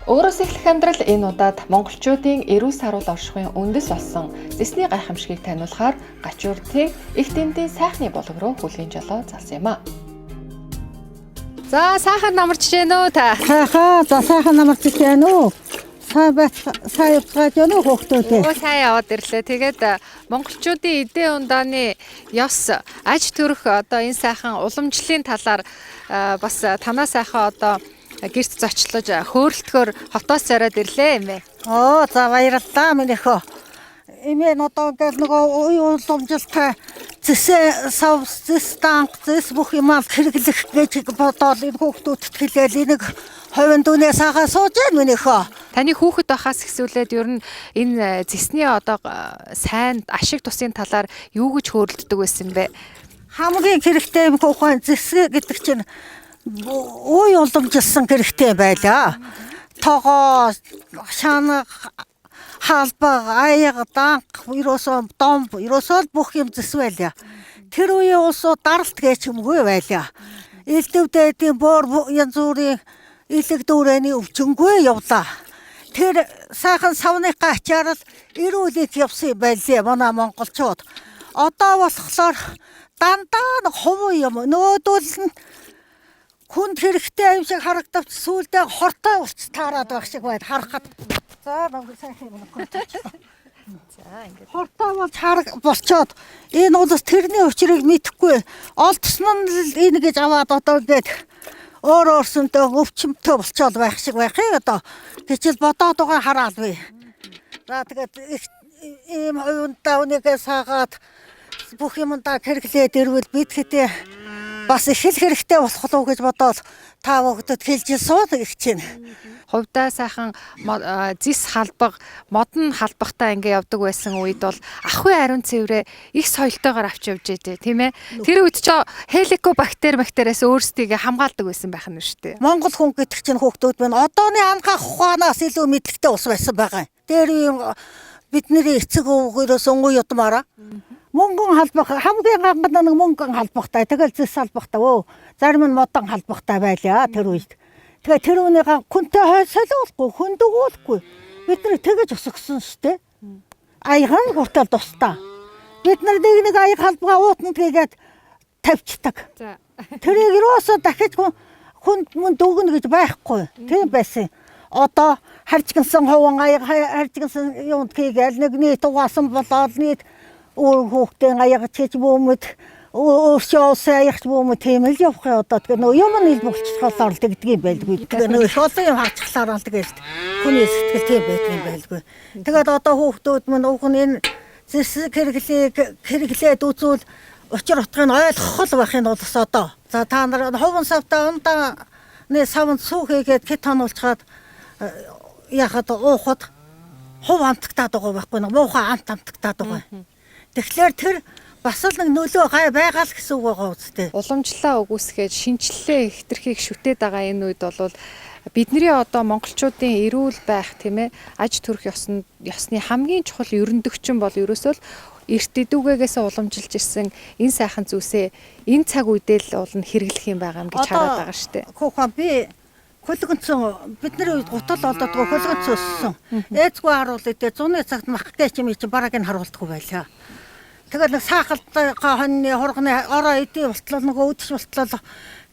Өөрөөс эхлэх амьдрал энэ удаад монголчуудын эрүүл саруул оршихуйн үндэс болсон зэсний гайхамшигыг таниулахаар Гачуурдын их дэндийн сайхны болов руу хүлгийн жолоо залсан юм а. За сайхан намарч гэнэ үү та? Сайхан намарч гэнэ үү? Сайн явж гэнэ үү хүүхдүүд? Сайн яваад ирлээ. Тэгээд монголчуудын эдийн ундааны ёс аж төрөх одоо энэ сайхан уламжлалын талаар бас танаа сайхан одоо гэрт зочлож хөөрөлтгөр хотоос зараад ирлээ юм ээ. За баярлалаа минийхөө. Эмээ одоо ингээл нөгөө уй уламжлалтай зэс танк бүх юм хэрэглэх гэж бодоод энэ хүүхдүүдэд хэлээл энийг ховын дүүнээ саагаа сууж байна минийхөө. Таны хүүхэд байхаас ихсүүлээд ер нь энэ зэсний одоо сайн ашиг тусын талаар юу гэж хөөрөлддөг байсан бэ? Хамгийн хэрэгтэй юм хүүхэн зэс гэдэг чинь уй уламжилсан хэрэгтэй байлаа. Тогоо, шанаг, хаалбаг, аяга, данг, ерөөсөө домб, ерөөсөө бүх юм зэс байлаа. Тэр үеийн улсууд даралт гэж юмгүй байлаа. Элдвэдэдийн боор янз бүрийн илэг дүүрэний өвчнгүй явлаа. Тэр сайхан савныхаа ачаар л эрүүлээд явсан байлээ манай монголчууд. Одоо болохоор дандаа хувь юм. Нөөдөл нь хүнд хэрэгтэй юм шиг харагдавч сүүлдээ хортой ууч таарад байх шиг байд харахад. За нэг сайхан юм гоо. За ингээд хортой болж болчоод энэ улс тэрний учрыг мэдэхгүй олдсон нь энэ гэж аваад одоо ингээд өөрөөсөндөө өвчмөтөө болчоод байх шиг байх юм одоо тэгчил бодоод байгаа хараад би. За тэгээд ийм уянтаа үнийгээ саагаад бүх юмдаа хэрэглээд ирвэл бид хэдий бас их л хэрэгтэй болох уу гэж бодоод та бүхэд хэлж сууд их чинь. Хувьдаа сайхан зис халбаг, модон халбагтай ингээ явдаг байсан үед бол ахуй ариун цэврээ их соёлтойгоор авч явж байжээ тийм ээ. Тэр үед ч хеликобактерээс өөрсдийгөө хамгаалдаг байсан байх нь шүү дээ. Монгол хүн гэдэг чинь хүүхдүүд байна. Одооны ангаах ухаанаас илүү мэдлэгтэй ус байсан байгаа. Тэр үеийн бидний эцэг өвгөөс өнгө юдмаараа мөнгөн халбах хамгийн ганган нэг мөнгөн халбахтай тэгэл зэс халбахтай зарим нь модон халбахтай байлаа тэр үед. Тэгээ тэр үнийг хүнтэй солиулахгүй хүндөгүүлэхгүй бид нар тэгэж өсгсөн шүү дээ. Аяхан хүртэл тустай. Бид нар нэг аяг халбгаа уутанд хийгээд тавьчихдаг. Тэрийг юусоо дахиж хүнд мөн дүгнэ гэж байхгүй. Тийм байсан. Одоо харжигнсан ховон аяг харжигнсан юунд хийгээл нэг нийт угаасан болоод нийт хүүхдийн аяг чиж бөөмөд өөрсөө саягч бөөмөд тийм л явах юм одоо тэгээ нөө юм нь илбэлцчихлоор л тэгдэг юм байлгүй. Тэгээ нөө их олон юм харцглаар л тэгэл хүний сэтгэл тийм байдаг юм байлгүй. Тэгээд одоо хүүхдүүд мань уг нь энэ зэсэг хэрэглээд үзвэл учир утгыг ойлгох л байх нь бол одоо. За та нар ховон савтаа ундааны савнд сүүхийгээд кит хонуулчаад яхад уухад хов амтагтаад байгаа байхгүй нэг муухай амтагтаад байгаа. Тэгэхээр тэр бас л нэг нөлөө гай байгаа л гэсэн үг байгаа үстэй. Уламжлалаа өгөөсгээд шинжлэлээ хэтэрхийг шүтээд байгаа энэ үед бол бидний одоо монголчуудын эрүүл байх тийм ээ аж төрөх ёсны хамгийн чухал ерөндөгчин бол ерөөсөө л эрт идүүгээс уламжилж ирсэн энэ сайхан зүйлсээ энэ цаг үедээ л болно хэрэглэх юм байгаа юм гэж хараад байгаа шүү дээ. Хүүхэн би хөлгөнцөн бидний үед гутал олдодгоо хөлгөнцөн өссөн. Ээзгүй харуулъя дээ 100-ны цагт махтай чим чи бараг нь харуулдаггүй байлаа. Тэгээд нэг саахалтаа хоньны хурганы ороо эдийн болтлол нөгөө өдөж болтлол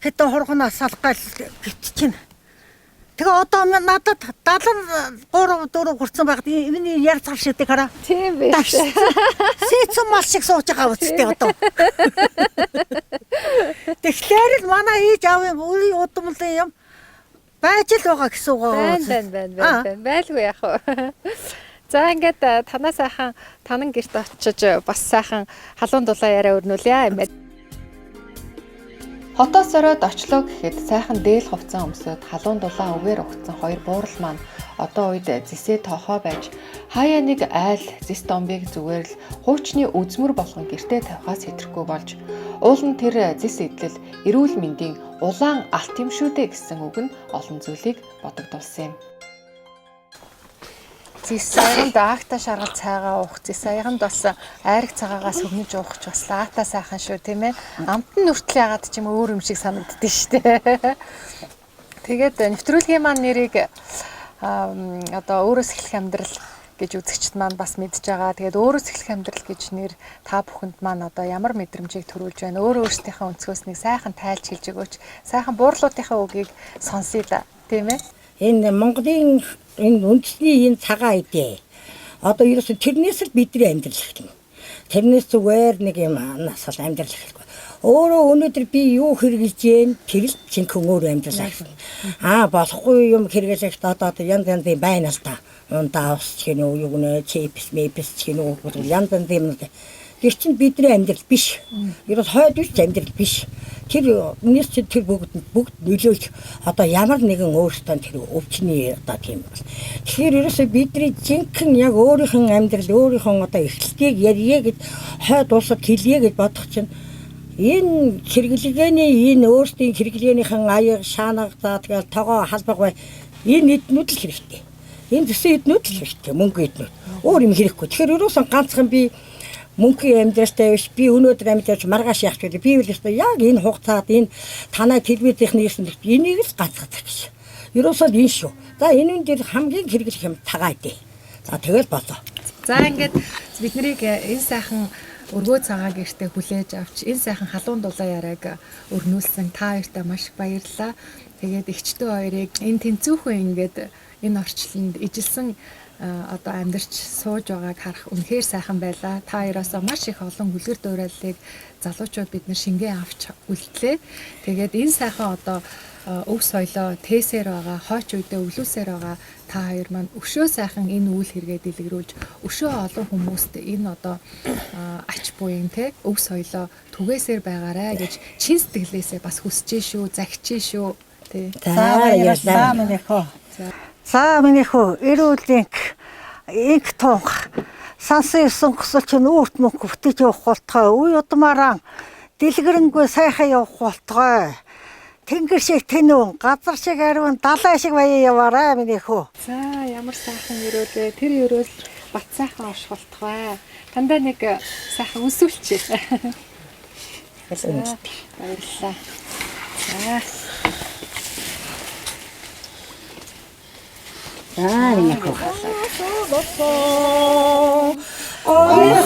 хэдэн хурганаас салгаал гитчихнэ. Тэгээ одоо надад 73 4 хүрсэн байгаад миний ярьцгал шидэг хараа. Тийм байх. Сэтсэн мал шиг сууж байгаа үстэй одоо. Тэгэхээр л манай ээж аавын үе удамлын юм байж л байгаа гэсэн үг байна. Байлгүй яах вэ? За ингээд танаа сайхан танан гэрт очиж бас сайхан халуун дулаан яриа өрнүүлье юм байна. Хотоос ороод очлоо гэхэд сайхан дээл хувцас өмсөд халуун дулаан үгээр угтсан хоёр буурал маань одоо үед зэсээ тоохоо байж хаяа нэг айл зэс домбыг зүгээр л хуучны үзмэр болгон гэртээ тавихаас хэтрэхгүй болж уул нь тэр зэс идэл эрүүл мэндийн улаан алт юм шүү дээ гэсэн үг нь олон зүйлийг бодогдуулсан юм. Зэс аянд агта шаргал цайгаа уух, зэс аянд бас айраг цагаагаас хөвнөж уух ч бас лаата сайхан шүү тийм ээ. Амтан нүртэл ягаад ч юм өөр юм шиг санагддээ шүү дээ. Тэгээд нэвтрүүлгийн маань нэрийг одоо өөрөөс эхлэх амьдрал гэж үзэгчд маань бас мэдж байгаа. Тэгээд өөрөөс эхлэх амьдрал гэж нэр та бүхэнд маань одоо ямар мэдрэмжийг төрүүлж байна? Өөрөөсийнхөө өнцгөөс нэг сайхан тайлж хэлж өгөөч. Сайхан буурлуудынхаа үгийг сонсъё да. Тийм ээ? Энэ Монголын энэ үндэсний энэ цагаан идэ. Одоо ерөөсө тэрнээс л бидний амьдрал эхэлнэ. Тэрнээс зүгээр нэг юм насал амьдрал эхэлнэ. Өөрөө өнөөдөр би юу хэрэгжилж гэн тэр л жинхэнэ өөр амьдрал ахна. Болохгүй юм хэрэглэх одоо янз янзын байна л та. Ундаа ус ч гэнэ юу гэнэ чипс мэпс ч гэнэ янз янз юм. Тэр чинь бидний амьдрал биш. Ерөөс хойд үс амьдрал биш. Тэр үнээс чинь тэр бүгд нөлөөлж одоо ямар нэгэн өөртөө тэр өвчний одоо тийм бол. Тэгэхээр ерөөсөө бидний жинхэнэ яг өөрийнх нь амьдрал өөрийнхөө одоо эрхлэлтийг ярья гэж хойд улсад хэлье гэж бодох чинь энэ хэрэглэгээний энэ өөрсдийн хэрэглээнийхэн аяг шаанаг за тэгэл тогоо халбаг бай энэ эднүүд л хэрэгтэй. Энэ төсөн эднүүд л хэрэгтэй. Мөнгө эднүүд. Өөр юм хэрэггүй. Тэгэхээр ерөөсөн ганцхан би мөнгөний амьдралтай биш би өнөөдөр амьдарч маргааш яах вэ? Би үл өстой яг энэ хугацаад энэ танай телевизийн нэрсэн энийг л ганцгадаг гэж. Ерөөсөө энэ шүү. За энэ дээр хамгийн хэрэглэх юм тагаа идэ. За тэгэл болоо. За ингээд бид нарыг энэ сайхан өргөө цагаан гэртээ хүлээж авч энэ сайхан халуун дулаан яриаг өрнүүлсэн та хоёртаа маш их баярлалаа. Тэгээд эгчтэй хоёрыг энэ тэнцүүхэн ингээд энэ орчлонд ижилсэн одоо амьдарч сууж байгааг харах үнэхээр сайхан байлаа. Та хоёроосоо маш их олон хүлгэр дуурайллыг залуучууд бид нар шингэн авч үлдлээ. Тэгээд энэ сайхан одоо өв соёлоо тээсээр байгаа, хойч үедээ өвлүүлсээр байгаа та хоёр маань өшөө сайхан энэ үйл хэрэгээ дэлгэрүүлж өшөө олон хүмүүст энэ одоо ач буян те өв соёлоо түгээсээр байгаарэ гэж чин сэтгэлээсээ бас хүсэж шүү, загчээ шүү. Тэ. За баярлалаа минь хөө. За миний хөө эрүүлэнх инх тунх сансын сонгосол чинь өөрт мөх бүтэж явах болтгой үе удмаараа дэлгэрэнгүй сайхан явах болтгой тэнгэр шиг тэнүүн газар шиг ариун далай шиг баяа яваарай миний хөө. За ямар сайхан өрөөлөө тэр өрөөл бат сайхан орш болтгой дандаа нэг сайхан өсвөлчээ. Баярлалаа. За Ой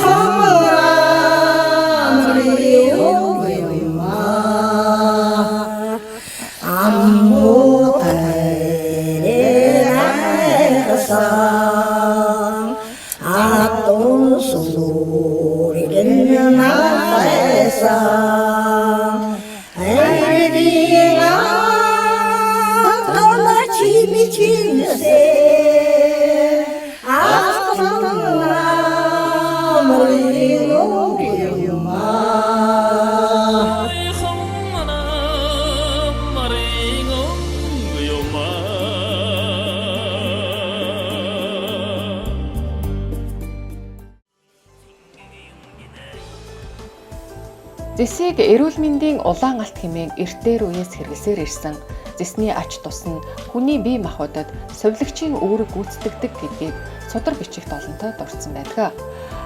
Зэсийг эрүүл мэндийн улаан алт хэмээн эртээр үеэс хэрэглэсээр ирсэн. Зэсний ач тус нь хүний бие махбодод совилогчийн үүрэг гүйцэтгэдэг гэдгийг судар бичих долонтой дурдсан байдаг.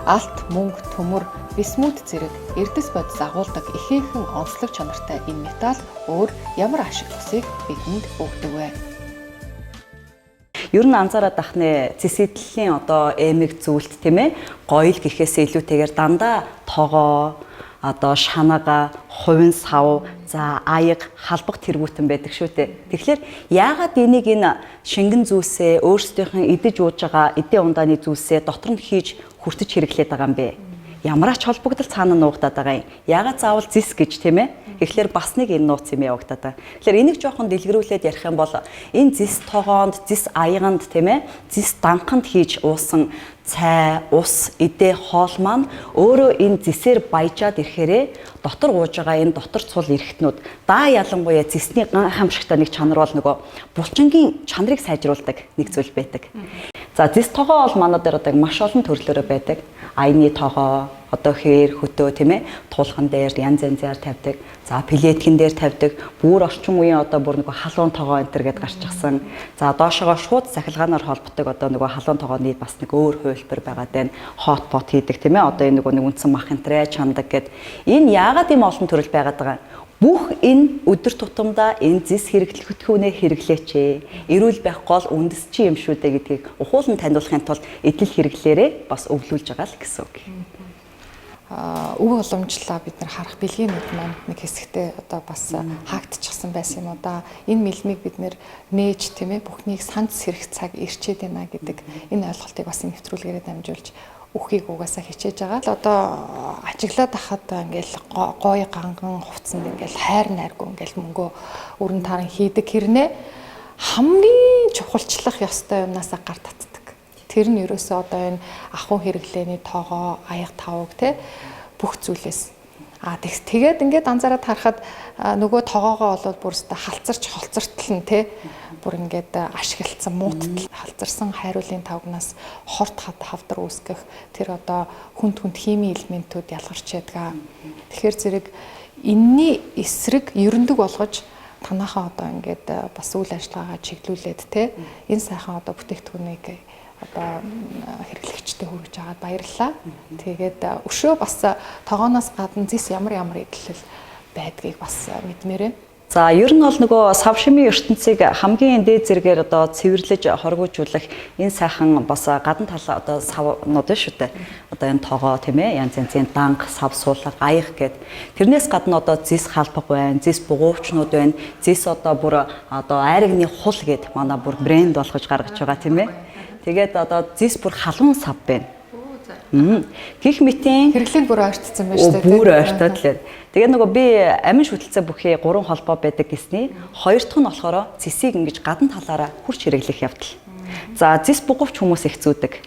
Алт, мөнгө, төмөр, бисмут зэрэг эрдэс бодис агуулдаг ихээхэн онцлог чанартай энэ металл өөр ямар ашиг тусыг бидэнд өгдөг вэ? Ер нь анзаараад ахны зэсэдлийн одоо эмэг зүйлт тийм ээ гоёл гэхээс илүүтэйгээр дандаа тогоо одоо шанага, хувин сав, за аяг, халбах тэргүүтэн байдаг шүү дээ. Тэгэхээр яагаад энийг энэ шингэн зүйлсээ өөрсдийнхэн идэж ууж байгаа эдийн ундааны зүйлсээ дотор нь хийж хүртэж хэрэглээд байгаа юм бэ? Ямар ч холбогдол цаана нуугдаад байгаа юм. Яагаад заавал зис гэж тийм ээ? Тэгэхээр бас нэг энэ нууц юм явагдаад байгаа. Тэгэхээр энийг жоохон дэлгэрүүлээд ярих юм бол энэ зис тогоонд, зис аяганд тийм ээ, зис данханд хийж уусан цай, ус, эдээ, хоол маань өөрөө энэ зисээр баяжаад ирэхээрээ дотор ууж байгаа энэ дотор цул эрхтнүүд даа ялангуяа зисний гайхамшигтай нэг чанар бол нөгөө булчингийн чанарыг сайжруулдаг нэг зүйл байдаг. За зис тогоо бол манай дээр одоо маш олон төрлөөрөө байдаг. Аяны тогоо, одоо хээр, хөтөө тийм ээ, туулхан дээр янз янзаар тавьдаг. За плеткин дээр тавьдаг. Бүр орчин үеийн одоо бүр нөгөө халуун тогоо энэ төр гэдээ гарч ирсэн. За доошогоо шууд сахилгаанаар холбодог одоо нөгөө халуун тогооны бас нэг өөр хувилбар байгаа даа. Хот хийдэг тийм ээ. Одоо энэ нөгөө нэг үндсэн мах энтрэ чамдаг гэд. Энэ яагаад ийм олон төрөл байгаад байгаа юм? бүх энэ өдөр тутамдаа энэ зис хэрэглэхүүнээ хэрэглээч. Эрүүл байх гол үндэсчин юм шүү дээ гэдгийг ухуулан таниулахын тулд эдэл хэрэглээрээ бас өвлүүлж байгаа л гэсэн үг. Өв уламжлалаа бид нар харах бэлгийнүүд маань нэг хэсэгтээ одоо бас хаагдчихсан байсан юм уу да. Энэ мэлмиг бид нэр нээж тийм ээ бүхнийг санц сэрэх цаг ирчээд байна гэдэг энэ ойлголтыг бас нэвтрүүлгээрээ дамжуулж үхийг угаасаа хичээж байгаа л одоо ажиглаад ахад ингээл гой ганган хувцсанд ингээл хайр найргүй ингээл мөнгөө өрн таран хийдэг хэрнээ хамгийн чухалчлах ёстой юмнасаа гар татдаг. Тэр нь ерөөсөө одоо энэ ахуй хэрэглээний тоогоо аяг тавг те бүх зүйлээс тэгээд ингээд анзаараад харахад нөгөө тоогоогоо болоод бүрстэ халцарч холцортол нь те бүр ингээд ашиглагдсан муутал халзарсан хайруулын тавгнаас хорт хавдар үүсгэх тэр одоо хүнд химийн элементүүд ялгарч ядгаа. Тэгэхээр зэрэг энэний эсрэг ерөндөг болгож танахаа одоо ингээд бас үйл ажиллагаагаа чиглүүлээд те энэ сайхан одоо бүтээгдэхүүнийг одоо хэрэглэгчтэй хүргэж аваад баярлалаа. Тэгээд өшөө бас тогооноос гадна зис ямар идэл байдгийг бас мэдмээрээ. За ер нь бол нөгөө сав шимийн ертөнцийг хамгийн дээд зэрэгээр одоо цэвэрлэж хоригжуулах энэ сайхан бас гадна талаа одоо савнууд шүү дээ. Одоо энэ тоогоо тийм ээ янз янзын данг, сав суулга, аяг гэд. Тэрнээс гадна одоо зис халбаг байна, зис бугуувчнууд байна. Зис одоо бүр одоо айрагны хул гэд манай бүр брэнд болгож гаргаж байгаа тийм ээ. Тэгээд одоо зис бүр халуун сав байна. Гэх мэтийн хэрэглээд бүр ойртсон байна шүү дээ. Бүр ойртоод л. Тэгээд нөгөө би амин шүтэлцээ бүхий 3 холбоо байдаг гэсний хоёр дахь нь болохоор зисийг ингэж гадна талаараа хурц хэрэглэх явдал. За зис бугуувч хүмүүс их зүүдэг.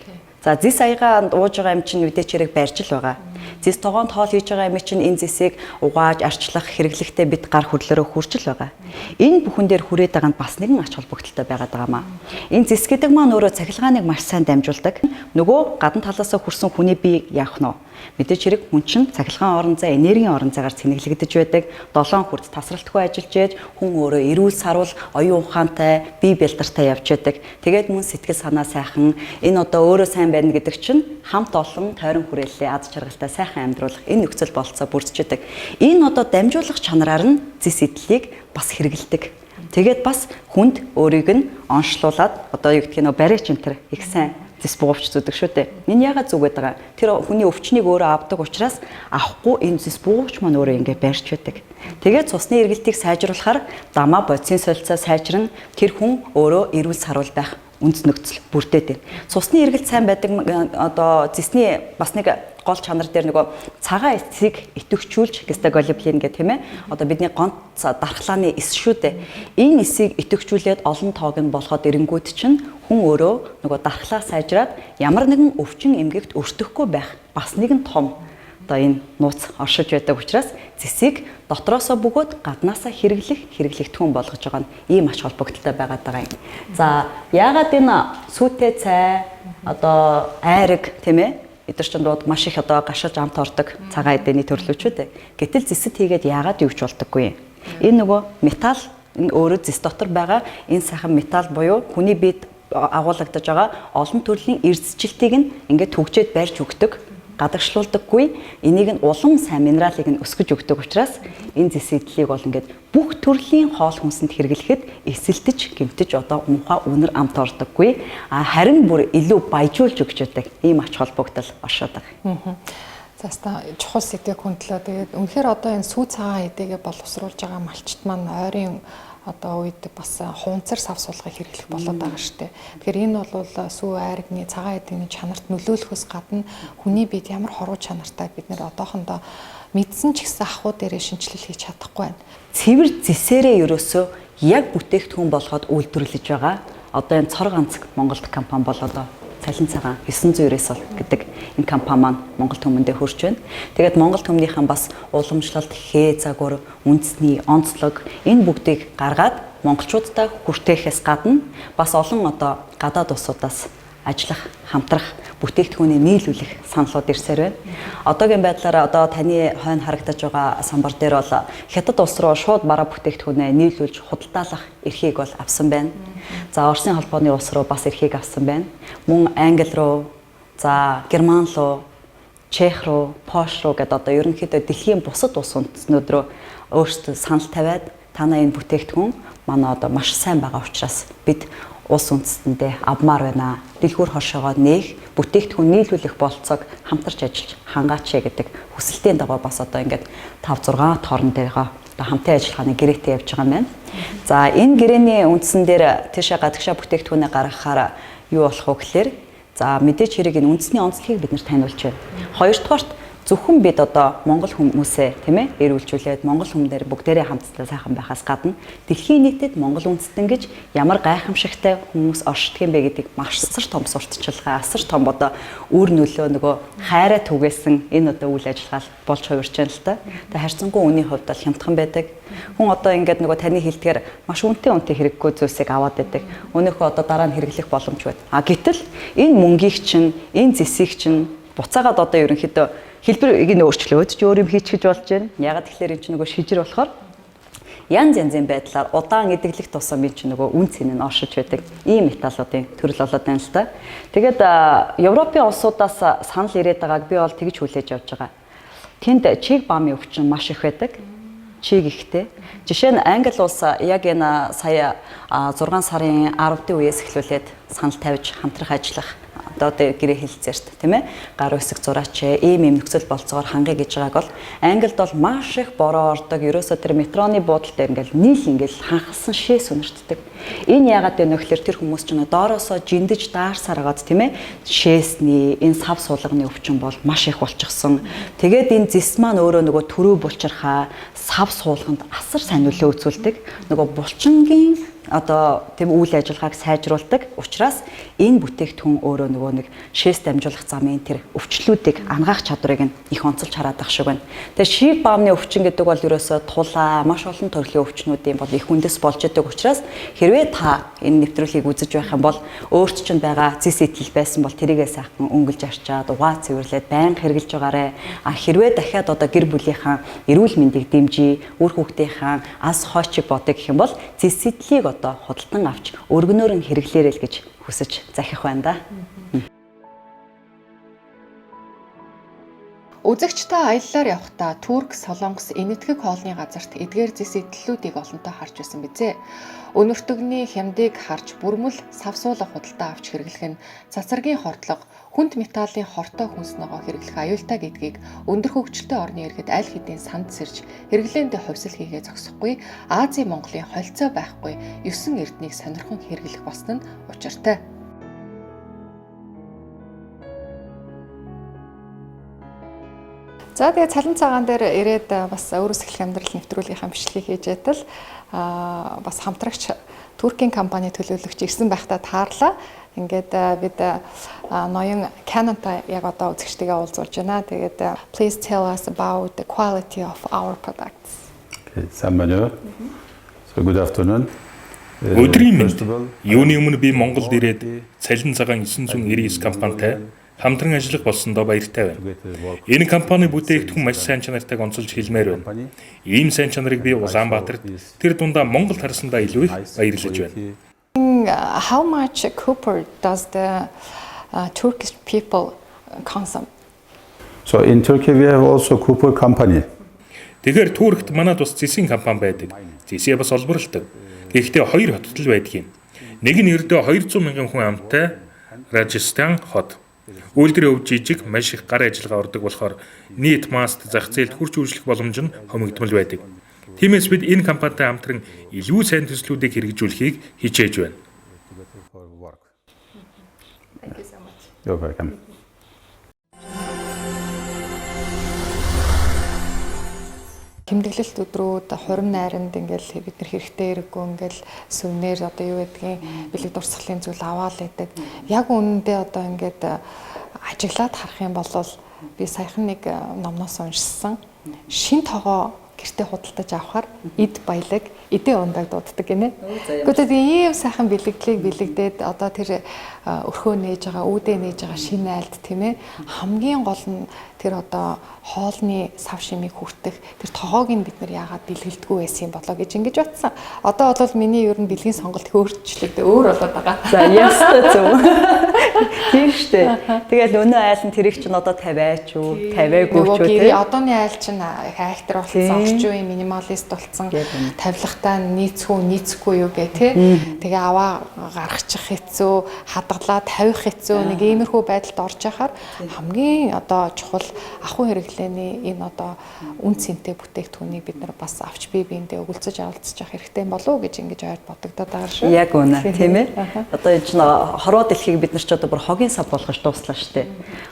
За зис аяга ууж байгаа юм чинь үдээч хэрэг барьж л байгаа. Зис тогоон тоол хийж байгаа юм чинь энэ зисийг угааж арчлах хэрэглэхдээ бид гар хөдлөрөө хүрч л байгаа. Энэ бүхэн дээр хүрээд байгаа нь бас нэгэн ач холбогдолтой байгаад байгаамаа. Энэ зис гэдэг маань өөрөө цахилгааныг маш сайн дамжуулдаг. Нөгөө гадна талаасаа хүрсэн хүний бие яах нь вэ? Мэдээч хэрэг хүн чинь цахилгаан орон зай, энергийн орон зайгаар цэнэглэгдэж байдаг. 7 хүрд тасралтгүй ажиллаж яаж хүн өөрөө эрүүл сарвал, оюун ухаантай, бие бэлдартай явж байдаг. Тэгээд мөн сэтгэл санаа сайхан, энэ одоо өөрөө сайн байна гэдэг чинь хамт олон тойрон хүрээллээ аз жаргалтай сайхан амьдруулах энэ нөхцөл болцоо бүрдэж байдаг. Энэ одоо дамжуулах чанараар нь зис эдлийг бас хэрэгэлдэг. Тэгээд бас хүнд өөрийг нь онцлуулад одоо юу гэдгийг нөө барьж энэ төр их сайн зис бугуувч зүдэг шүү дээ. Энэ ягаад зүгээд байгаа? Тэр хүний өвчнийг өөрөө авдаг учраас авахгүй энэ зис бугуувч маань өөрөө ингэ барьж байдаг. Тэгээд цусны эргэлтийг сайжруулахаар дамаа бодисын солилцоо сайжран тэр хүн өөрөө эрүүл сарвал байх үндэс нөхцөл бүрдээд байна. Цусны эргэлт сайн байдаг одоо зисний бас нэг гол чанар дээр нөгөө цагаан эсийг идэвхжүүлж гистаголибулин гэх тийм ээ. Одоо бидний гонц дархлааны эс шүү дээ. Энэ эсийг идэвхжүүлээд олон тоог нь болоход эренгүүд чинь хүн өөрөө нөгөө дархлаа сайжраад ямар нэгэн өвчин эмгэгт өртөхгүй байх бас нэгэн том одоо энэ нууц оршиж байдаг учраас зисийг дотроосоо бөгөөд гаднаасаа хэрэглэгдэхүүн болгож байгаа нь ийм ач холбогдолтой байгаад байгаа юм. За яагаад энэ сүйтэй цай одоо айраг тийм ээ эдгээр чинь маш их одоо гашилж амт ордог цагаан эдэний төрлөөч үү. Гэтэл зэсэд хийгээд яагаад юуч болдоггүй юм. Энэ нөгөө металл энэ өөрөө зэс дотор байгаа энэ сайхан металл буюу хүний биед агуулгадж байгаа олон төрлийн эрсжилтийг нь ингээд түгжээд барьж өгдөг. Гадагшлуулдаггүй энийг нь улам сайн минералыг нь өсгөж өгдөг учраас энэ зис эдлийг бол ингээд бүх төрлийн хоол хүнсэнд хэрэглэхэд эсэлдэж гэмтэж одоо муухай үнэр амт ордоггүй харин бүр илүү баяжуулж өгч байдаг ийм ач холбогдол оршоод байгаа. За ста чухал сэдвийг хүндлээ. Тэгээд үнэхээр одоо энэ сүү цагаан эдэгээ боловсруулж байгаа малчт маань ойрын одоо үед бас хуунцар сав суулгыг хэрэглэх болоод байгаа шүү дээ. Тэгэхээр энэ бол сүү айрагны цагаан эдийн чанарт нөлөөлөхөөс гадна хүний биед ямар хоруу чанартай бид нэр одоохондоо мэдсэн ч гэсэн ахуй дээрээ шинжилэл хийж чадахгүй байна. Цэвэр зисээрээ ерөөсөө яг бүтээгдэхүүн болгоод үйлдвэрлэж байгаа. Одоо энэ цор ганц Монголд компани болоод Цалин цагаан 990-с гэдэг энэ компани маань Монгол түмэндээ хөрж байна. Тэгээд Монгол түмнийхэн бас уламжлалт, хээ загвар, үндэсний онцлог энэ бүгдийг гаргаад монголчуудтай хүртэхээс гадна бас олон одоо гадаад улсуудаас ажиллах, хамтрах, бүтээгдэхүүний нийлүүлэх саналууд ирсээр байна. Одоогийн байдлаар одоо таны хойно харагдаж байгаа самбар дээр бол хятад улс руу шууд бараа бүтээгдэхүүнээ нийлүүлж худалдаалах эрхийг бол авсан байна. За Оросын холбооны улс руу бас эрхийг авсан байна. Мөн Англи руу, за Герман руу, Чех руу, Польш руу гэдэг одоо ерөнхийдөө дэлхийн бусад улс үндэстнүүд рүү өөрсдөө санал тавиад танаа энэ бүтээгдэхүүн манай одоо маш сайн байгаа учраас бид улс үндэстэндээ авмаар байна. Дэлгүүр хошоогоо нээх, бүтээгдэхүүн нийлүүлэх болцоог хамтарч ажиллаж хангаач гэдэг хүсэлтийн дагуу бас одоо ингээд 5 6 тоорн дээрээ одоо хамтын ажиллагааны гэрээтэй явж байгаа юм байна. За энэ гэрээний үндсэн дээр тийшээ гадагшаа бүтээгдэхүүнээ гаргахаар юу болох вэ гэхээр за мэдээч хэрэг энэ үндэсний онцлогийг бид нэр таниулж байна. Хоёрдугаарт зөвхөн бид одоо монгол хүмүүсээ тийм ээ эрүүлжүүлээд монгол хүмүүдээр бүгдээрээ хамтдаа сайхан байхаас гадна дэлхийн нийтэд монгол үндэстэн гэж ямар гайхамшигтай хүмүүс оршдог юм бэ гэдгийг маш асар том сурталчилгаа, асар том одоо үр нөлөө нөгөө хайраа түгээсэн энэ одоо үйл ажиллагаа болж хувирч байна л та. Тэгээ харьцангуй үнийн хувьд бол хямдхан байдаг. Хүн одоо ингээд нөгөө таны хэлдгээр маш үнэтэй хэрэггүй зүйлсийг аваад байдаг. Өнөөхөө одоо дараа нь хэрэглэх боломжгүй. А гэтэл энэ мөнгийг чинь, энэ зэсийг чинь буцаагаад одоо ерөнхийдөө хэлбэрийг нь өөрчлөөд ч өөр юм хийчихэж болж байна. Ягаад тэгэхээр энэ чинь нөгөө шижир болохоор янзын байдлаар удаан эдэглэх тусам энэ чинь нөгөө үн цэн нь оршиж байдаг. Ийм металлуудын төрөл болоод байна л да. Тэгээд Европын улсуудаас санал ирээд байгааг би бол тэгж хүлээж авч байгаа. Тэнд чиг бамын өвчин маш их байдаг. Чиг ихтэй. Жишээ нь Англи улс яг энэ сая 6 сарын 10-ны үеэс эхлүүлээд санал тавьж хамтрах ажиллах одоо гэрээ хэлцээрт тийм ээ гар үсэг зураач ийм нөхцөл болцоогоор хангая гэж байгааг бол Англид бол маш их бороо ордог. Ерөөсөө тэр метроны буудлын дээр ингээл нийл ингээл ханхсан шээ сүнэртдэг. Энэ яагаад вэ нөхлөр тэр хүмүүс ч доороосоо жиндэж даарсаар гаад тийм ээ шээсний энэ сав суулганы өвчин бол маш их болчихсон. Тэгээд энэ зис маань өөрөө нөгөө төрөө булчирхаа сав суулганд асар сайн нөлөө үзүүлдэг. Нөгөө булчингийн одоо тийм үйл ажиллагааг сайжруулдаг учраас энэ бүтээгдэхүүн өөрөө нөгөө нэг шээс дамжуулах замын тэр өвчлүүдийг ангаах чадварыг нь их онцолж хараад ах шиг байна. Тэгээ шийг баамны өвчин гэдэг бол ерөөсөө тулаа маш олон төрлийн өвчнүүдийн бол их үндэс болж идэг учраас хэрвээ та энэ нэвтрүүлгийг үзэж байх юм бол өөрт чинь байгаа зис идэл байсан бол тэрийгээ сайхан өнгөлж арчаад угаа цэвэрлээд байнга хэрглэж байгаарэ. А хэрвээ дахиад одоо гэр бүлийнхаа эрүүл мэндийг дэмжиж, үр хүүхдийнхаа ас хойчиг бодё гэх юм бол зис идлийг одоо худалдан авч өргөнөөр нь хэрэглээрэй л гэж хүсэж захих байна да. Үзэгчтэй аяллаар явхдаа Турк, Солонгос, Энэтхэг хоолны газарт эдгээр зис идэллүүдийг олонтоо харж байсан бизээ. Өнөртөгний хямдыг харж бүрмэл савсуулах худалдаа авч хэрэглэх нь цацрагийн хордлого, хүнд металлын хортой хүнс ногоо хэрэглэх аюултай гэдгийг өндөр хөгжилтэй орны иргэд аль хэдийн санд сэрж хэрэглээндээ хувьсэл хийгээ зогсохгүй Азийн Монголын холцоо байхгүй 9 эрднийг сонирхон хэрэглэх болсон нь учиртай. За тэгээ цалин цагаан дээр ирээд бас өөрөөс эхлэх амьдрал нэвтрүүлгийнхаа бичлэгийг хийж байтал бас хамтрагч Туркийн компани төлөөлөгч ирсэн байхдаа таарлаа. Ингээд бид ноён Canada яг одоо үзэгчтэйгээ уулзуулж байна. Тэгээд please tell us about the quality of our products. Okay, Samanya. So good afternoon. Өдрийн мэнд юуны өмнө би Монголд ирээд цалин цагаан 999 компанитай хамтран ажиллах болсондоо баяртай байна. Энэ компани бүтээгдэхүүн маш сайн чанартай онцолж хэлмээр байна. Ийм сайн чанарыг би Улаанбаатарт тэр дундаа Монгол харсандаа илүү их баярлаж байна. How much copper does the Turkish people consume? So in Turkey we have also copper company. Тэгэхээр Туркт манад бас зэсийн компани байдаг. Зэсээ бас олборлдог. Гэхдээ хоёр хотод л байдаг юм. Нэг нь ердөө 200 мянган хүн амтай Рajasthan хот. Үйлдвэрийн өв жижиг маш их гар ажиллагаа ордог болохоор нийт маст зах зээлд хурц үйлчлэх боломж нь хомигдмал байдаг. Тиймээс бид энэ компанитай хамтран илүү сайн төслүүдийг хэрэгжүүлэхийг хичээж байна. Thank you so much. You're welcome. Тэмдэглэлт өдрүүд, хурим найранд ингээл бид нар хэрэгтэй хэрэггүй ингээл сүвнэр одоо юу гэдгийг бэлэг дурсгалын зүйл аваал идэг. Яг үнэндээ одоо ингээд ажиглаад харах юм бол би саяхан нэг номноос уншсан. Шин тогоо гэртээ худалдаж авахаар эд баялаг, эдээ ундаг дууддаг гинэ. Гэхдээ ийм сайхан бэлэгдлийг бэлэгдээд одоо тэр өрхөө нээж байгаа, үүдээ нээж байгаа шинэ айлд тийм ээ хамгийн гол нь тэр одоо хоолны сав шимийг хүртэх тэр тоогыг бид нар яагаад бэлгэлдэггүй байсан юм болоо гэж ингэж бодсон. Одоо бол миний ер нь бэлгийн сонголт өөрчлөгдөө өөр болоод байгаа. За ястаа зөв. Тийм штэ. Тэгэл өнөө айл нь тэрийг чинь одоо 50 ч үү, 50-аагүй ч үү тий. Одооны айл чинь хайхтар болсон, орчин үеийн минималист болсон, тавилгатай нийцэхгүй юу гэ тий. Тэгээ аваа гаргачих хэцүү, хадгалаа тавих хэцүү нэг иймэрхүү байдалд орж яхаар хамгийн одоо чухал ахуй хэрэглээний энэ одоо үн цэнтэй бүтээгдэхүүнийг бид нар бас авч бие биендээ өгүүлцэж авалцчих хэрэгтэй юм болов уу гэж ингэж ойд бодогдоод байгаа шүү. Яг үнэ тийм ээ. Одоо энэ чинь хорвоо дэлхийг бид нар ч одоо бүр хогийн сав болгож дууслаа штэ.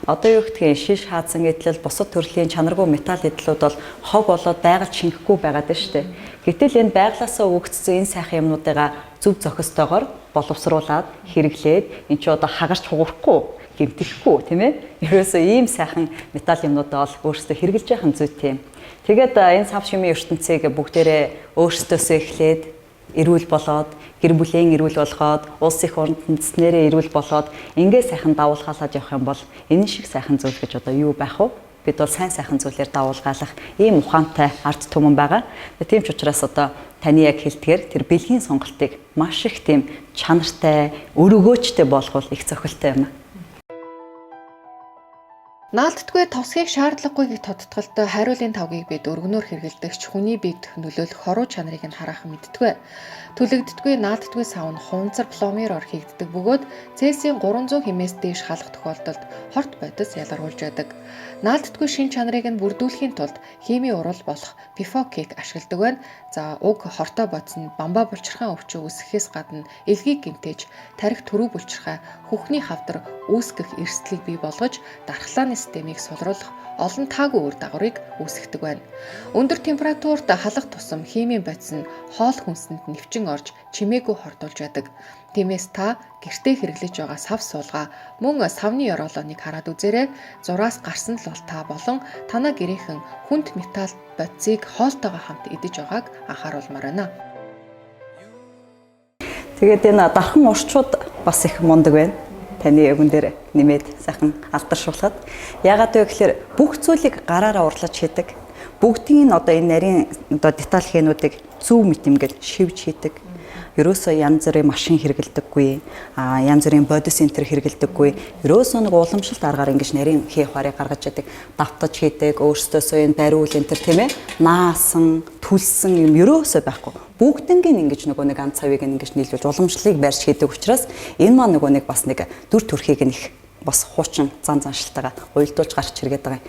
Одоо юу гэдгийг шиш хаацсан эдлэл бусад төрлийн чанаргүй металл эдлүүд бол хог болоод байгаль шингэхгүй байгаад байна штэ. Гэтэл энэ байглаасаа өгөгдсөн энэ сайхан юмнуудыгаа зөв зохистойгоор боловсруулад хэрэглээд эн чинь одоо хагарч хугарахгүй гэмтэхгүй тийм ээ. Ерөөсөө ийм сайхан металл юмнуудаа бол өөрсдөө хэрэгжилж яхан зүйтэй юм. Тэгээд энэ сав шимийн ертөнцийг бүгдээрээ өөрсдөөсөө эхлээд эрүүл болоод гэр бүлийн эрүүл болгоод улс их оронд үндэснэрээ эрүүл болоод ингээ сайхан давуулгаалаад явах юм бол энэ шиг сайхан зүйл гэж одоо юу байх вэ? Бид бол сайн сайхан зүйлээр давуулгаалах ийм ухаантай ард түмэн байгаа. Тийм ч учраас одоо таны яг хэлдгээр тэр бэлгийн сонголтыг маш их тийм чанартай, өргөөжтэй болгох их зохилтой юм. Наалтдаггүй тосхийг шаардлагагүй гэж тодтголтой хариулын тавгийг бид өргөнөөр хэрэгэлдэгч хүний бид нөлөөлөх хоруу чанарыг нь хараахан мэдтгвэ. Түлэгддэггүй наалтдаггүй сав нь хуванцар пломероор хийгддэг бөгөөд Цельсийн 300 хэмээс дээш халах тохиолдолд хорт бодис ялгарулж байдаг. Наалтдаггүй шин чанарыг нь бүрдүүлэхийн тулд химийн урал болох пифокийг ашигладаг байна. За уг хортой бодис нь бамбаа булчирхайн өвчөө үүсгэхээс гадна элгийг гэмтээж, тарих төрөв булчирхай, хөхний хавдар үүсгэх эрсдлийг бий болгож дархлааны системийг сулруулах олон таагүй үр дагаврыг үүсгэдэг байна. Өндөр температурт халах тусам химийн бодис нь хоол хүнсэнд нэвчин орж чимээгүй хордуулж байдаг. Тиймээс та гэртээ хэрэглэж байгаа сав суулга мөн савны ёроолоныг хараад үзээрэй. Зураас гарсан л бол та болон танаа гэрийнхэн хүнд металл бодисыг хоолтойгоо хамт идэж байгааг анхааруулмаар байна. Тэгээд энэ дархан урчууд бас их мундаг байна. Таны өвгөн дээр нэмээд сайхан алдаршуулхад яагаад вэ гэхээр бүх зүйлийг гараараа урлаж хийдэг. Бүгдийн одоо энэ нарийн одоо деталь хээнүүдийг зөв мэтэмгэл шивж хийдэг. Ерөөсөө янз бүрийн машин хэрэгэлдэггүй, янз бүрийн бодис центр хэрэгэлдэггүй. Ерөөсөө нэг уламжлалт аргаар ингэж нарийн хээ хуарыг гаргаж яадаг, давтаж хийдэг, өөрсдөөсөө энэ бариул центр тийм ээ, наасан, түлсэн юм ерөөсөө байхгүй. Бүгднгийн ингэж нөгөө нэг ганц цавыг ингэж нийлүүлж уламжлалыг барьж хийдэг учраас энэ маа нөгөө нэг бас нэг дүр төрхийг нь их бас хуучин зан заншилтайгаа уйлдуулж гарч иргээд байгаа юм.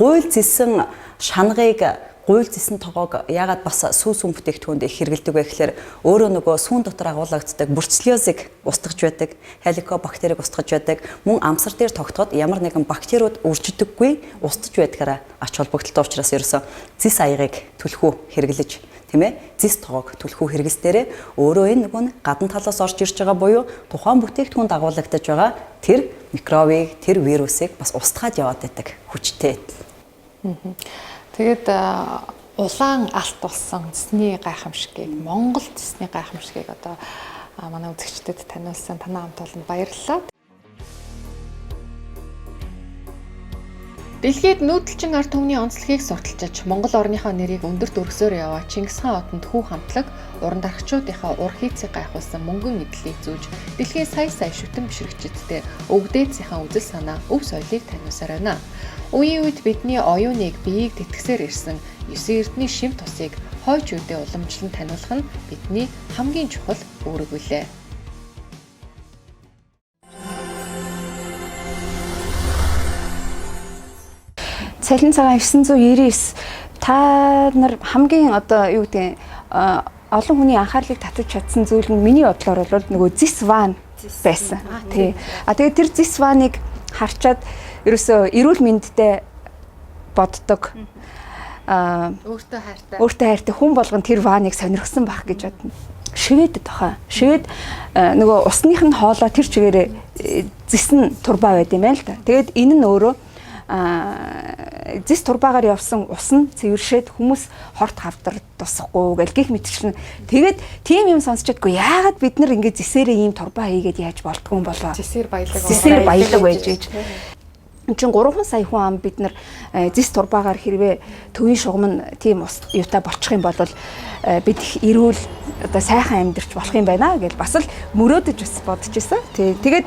Гуйл зэсэн шанагыг гуйл зэсэн тоогоог яагаад бас сүүс сүм бүтээгдэхүүнд их хэрэгэлдэг вэ гэхээр өөрөө нөгөө сүүн дотор агуулгаддаг бурцлиозыг устгаж байдаг, хеликобактерийг устгаж байдаг, мөн амсар дээр тогтоход ямар нэгэн бактериуд үржидэггүй устж байдгаараа ач холбогдолтой учраас ерөөсө зис аягийг түлхүү хэрэглэж тийм ээ зис тоогоог түлхүү хэрэглэснээрээ өөрөө энэ нөгөө гадна талаас орж ирж байгаа буюу тухайн бүтээгдэхүүнд агуулгадж байгаа тэр микробыг, тэр вирусыг бас устгаад яваад байдаг хүчтэй. Тэгээд улаан алт болсон цэсний гайхамшигыг, Монгол цэсний гайхамшигыг одоо манай үзэгчдэд таниулсан танаа хамт олонд баярлалаа. Дэлхийд нүүдэлчин ард түмний онцлогийг сурталчилж Монгол орныхоо нэрийг өндөр дүрсээр яваа Чингис хаан отонд хүү хамтлаг уран дарагчдынхаа ур хийцийг гайхуулсан мөнгөн эдлийг зүүж дэлхийн сая шүтэн бишрэгчдтэй өвгдээцийнхэн үзэл санаа, өв соёлыг таниусаар байна. Үеийн үед бидний оюуныг биеийг тэтгэсээр ирсэн 9 эрдний шим тусыг хойч үедээ уламжлан таниулах нь бидний хамгийн чухал үүрэг үлээ. Цалин цагаан 999 та нар хамгийн одоо юу гэдэг олон хүний анхаарлыг татаж чадсан зүйл нь миний бодлоор бол нөгөө зис ван байсан. Тий. Тэгээд тэр зис ваныг харчаад ерөөсөө эрүүл мэндтэй боддог. Өөртөө хайртай хүн болгон тэр ваныг сонирхсан байх гэж бодно. Шивэд тохоо. Шивэд нөгөө усных нь хоолоо тэр чигээрээ зис нь турбаа байд юм байна л да. Тэгээд энэ нь өөрөө зис турбаагаар явсан ус нь цэвэршээд хүмүүс хорт хавдар тусахгүй гэл гих мэтчлэн тэгээд тийм юм сонсчодгүй яагаад бид нар ингэ зисээрээ ийм турбаа хийгээд яаж болдгоо юм болоо. Зисээр баялаг байж гэж. чинь 3 сая хүн ам бид нар зис турбаагаар хэрвээ төвийн шугам нь тийм юутай болчих юм бол бид их эрүүл одоо сайхан амьдарч болох юм байна гэж бас л мөрөөдөж бас бодож байсан. Тэгээд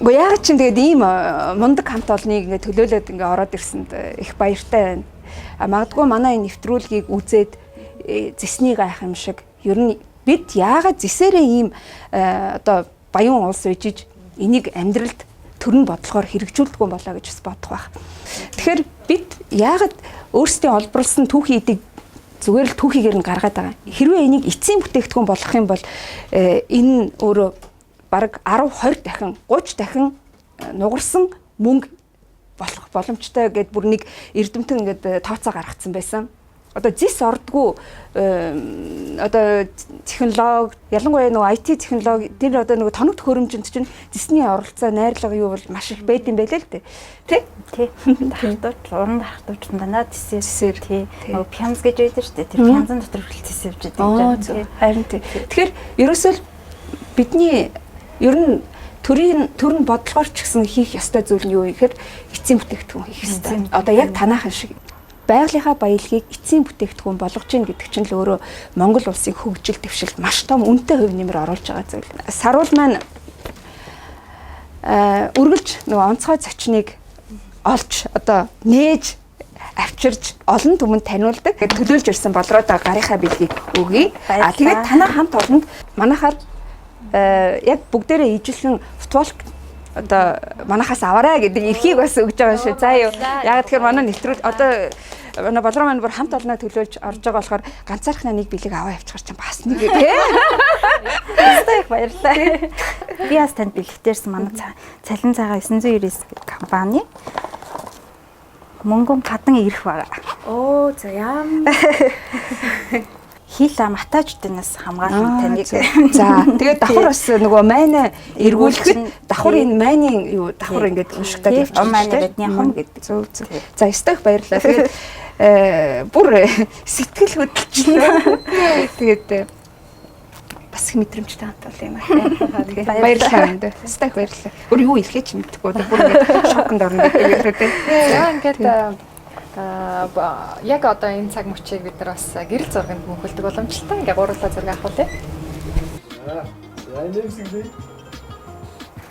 яг чинь тэгээд ийм мундаг хамт олныг ингээ төлөөлөд ингээ ороод ирсэнд их баяртай байна. Магадгүй манай энэ нэвтрүүлгийг үзээд зэсний гайх юм шиг ер нь бид яагаад зэсээрээ ийм одоо баян улс үжиж энийг амьдралд төрн бодлохоор хэрэгжүүлдэг юм болоо гэж бас бодох байх. Тэгэхээр бид яагаад өөрсдийн олборлсон түүхий эдийг зүгээр л түүхийгээр нь гаргаад байгаа. Хэрвээ энийг эцсийн бүтээгдэхүүн болгох юм бол энэ өөрөө бараг 10 20 дахин 30 дахин нугарсан мөнгө болох боломжтой гэд бүр нэг эрдэмтэн ингээд тооцоо гаргацсан байсан. Одоо зис ордгоо одоо технологи ялангуяа нөгөө IT технологи тэр одоо нөгөө тоног төхөөрөмжөнд чинь зисний оролцоо найрлага юу бол маш их байд юм байлээ л дээ. Тэ? Хардууч уран хардууч дандаа зисээр тий. Нөгөө пянз гэж байдаг шүү дээ. Тэр пянзын дотор хүртэл зис явж байдаг. Харин тий. Тэгэхээр ерөөсөө бидний ер нь төрийн бодлогоор ч гэсэн хийх ёстой зүйл нь юу вэ гэхээр эцсийн бүтээгдэхүүн хийх ёстой. Одоо яг танаахан шиг байгалийнхаа баялагийг эцсийн бүтээгдэхүүн болгож гин гэдэг чинь л өөрөө Монгол улсын хөгжил дэвшилд маш том үнэтэй хувь нэмэр оруулж байгаа зүйл. Саруул маань үргэлж нөгөө онцгой зочныг олж одоо нээж авчирж олон түмэнд таниулдаг. Төлөөлж ирсэн болроо гарынхаа бэлгийг өгье. Тэгээд танаа хамт олонд манайхаар яг бүгдээрээ ижилхэн футбол одоо манахаас аваарай гэдэг эрхийг бас өгж байгаа шүү. За юу. Яг тэгэхээр манай нэвтрүүл одоо манай болроо маань бүр хамт олноо төлөөлж орж байгаа болохоор ганцаархнаа нэг бэлэг аваа явчихар чинь бас нэг тий. Баярлалаа их баярлалаа. Би бас танд бэлэгтэрсэн манай цалин цагаан 999 гэдэг компани мөнгөн кадан ирэх байгаа. Оо за яам. Хил матажднаас хамгаалсан таныг. За тэгээд давхар бас нөгөө майна эргүүлэхэд давхар энэ майны юу давхар ингээд уншигтаад явчихсан. Майна бидний хом гэдэг. Зөв. За стойх баярлалаа. Тэгээд бүр сэтгэл хөдлөж. Тэгээд бас их мэдрэмжтэй хамт бол юм аа. Тэгээд баярлалаа. Стойх баярлалаа. Бүр юу хэлхээ ч мэдгүй. Бүр ингээд шоконд орно гэдэг. За ингээд яг одоо энэ цаг мөчийг бид нар бас гэрэл зурганд мөнхөлдөг боломжтой. Ингээ гурлаа зураг авах уу те.